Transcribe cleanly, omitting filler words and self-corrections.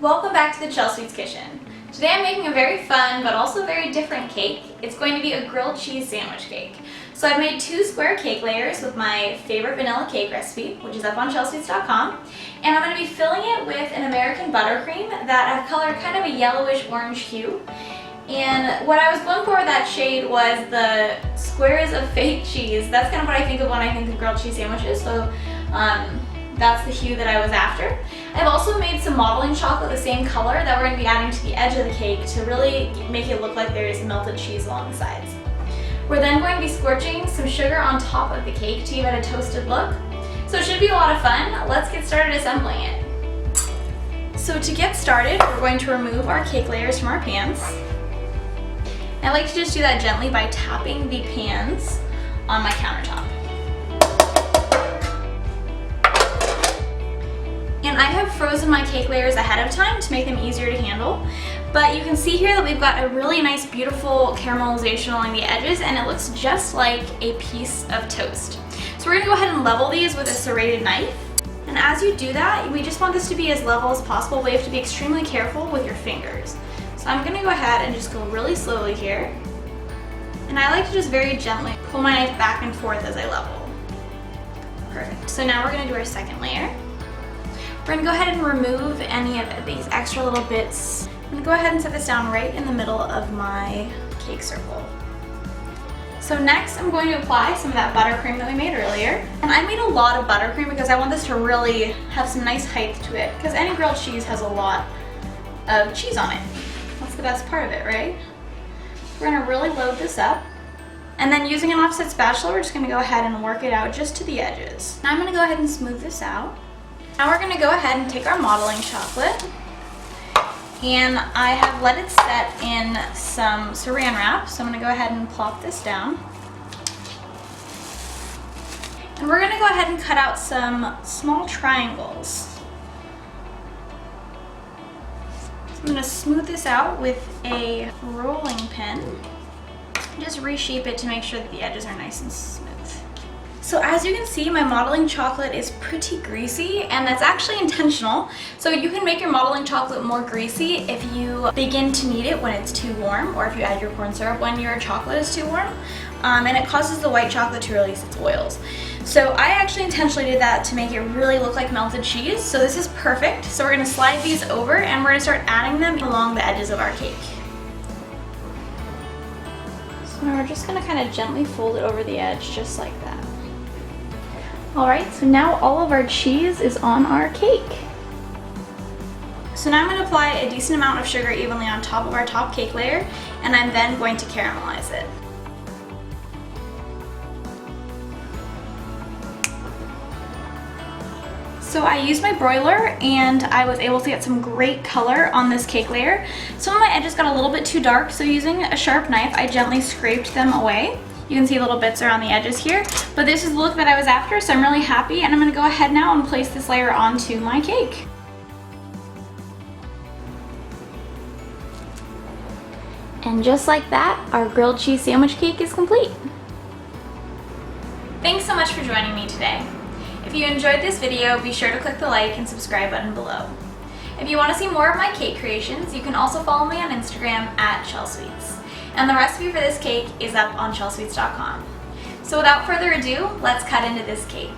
Welcome back to the Chelsweets kitchen. Today I'm making a very fun but also very different cake. It's going to be a grilled cheese sandwich cake. So I've made 2 square cake layers with my favorite vanilla cake recipe, which is up on Chelsweets.com. And I'm going to be filling it with an American buttercream that I've colored kind of a yellowish orange hue. And what I was going for with that shade was the squares of fake cheese. That's kind of what I think of when I think of grilled cheese sandwiches. So that's the hue that I was after. I've also made some modeling chocolate the same color that we're going to be adding to the edge of the cake to really make it look like there is melted cheese along the sides. We're then going to be scorching some sugar on top of the cake to give it a toasted look. So it should be a lot of fun. Let's get started assembling it. So to get started, we're going to remove our cake layers from our pans. I like to just do that gently by tapping the pans on my countertop. And I have frozen my cake layers ahead of time to make them easier to handle. But you can see here that we've got a really nice, beautiful caramelization along the edges, and it looks just like a piece of toast. So we're gonna go ahead and level these with a serrated knife. And as you do that, we just want this to be as level as possible, but you have to be extremely careful with your fingers. So I'm gonna go ahead and just go really slowly here. And I like to just very gently pull my knife back and forth as I level. Perfect. So now we're gonna do our second layer. We're gonna go ahead and remove any of these extra little bits. I'm gonna go ahead and set this down right in the middle of my cake circle. So next I'm going to apply some of that buttercream that we made earlier. And I made a lot of buttercream because I want this to really have some nice height to it, because any grilled cheese has a lot of cheese on it. That's the best part of it, right? We're gonna really load this up. And then using an offset spatula, we're just gonna go ahead and work it out just to the edges. Now I'm gonna go ahead and smooth this out. Now we're gonna go ahead and take our modeling chocolate, and I have let it set in some saran wrap, so I'm gonna go ahead and plop this down. And we're gonna go ahead and cut out some small triangles. So I'm gonna smooth this out with a rolling pin. Just reshape it to make sure that the edges are nice and smooth. So as you can see, my modeling chocolate is pretty greasy, and that's actually intentional. So you can make your modeling chocolate more greasy if you begin to knead it when it's too warm, or if you add your corn syrup when your chocolate is too warm. And it causes the white chocolate to release its oils. So I actually intentionally did that to make it really look like melted cheese. So this is perfect. So we're gonna slide these over, and we're gonna start adding them along the edges of our cake. So we're just gonna kind of gently fold it over the edge, just like that. Alright, so now all of our cheese is on our cake. So now I'm going to apply a decent amount of sugar evenly on top of our top cake layer, and I'm then going to caramelize it. So I used my broiler, and I was able to get some great color on this cake layer. Some of my edges got a little bit too dark, so using a sharp knife, I gently scraped them away. You can see little bits around the edges here, but this is the look that I was after, so I'm really happy, and I'm gonna go ahead now and place this layer onto my cake. And just like that, our grilled cheese sandwich cake is complete. Thanks so much for joining me today. If you enjoyed this video, be sure to click the like and subscribe button below. If you want to see more of my cake creations, you can also follow me on Instagram at Chelsweets. And the recipe for this cake is up on Chelsweets.com. So without further ado, let's cut into this cake.